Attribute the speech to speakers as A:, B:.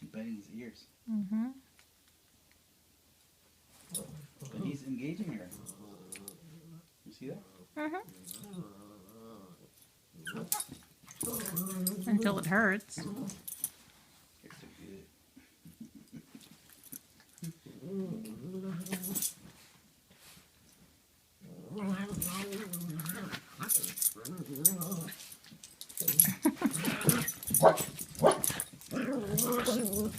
A: She's biting his ears.
B: Mm-hmm.
A: But he's engaging her. You see that?
B: Mm-hmm. Until it hurts.
A: You're so good.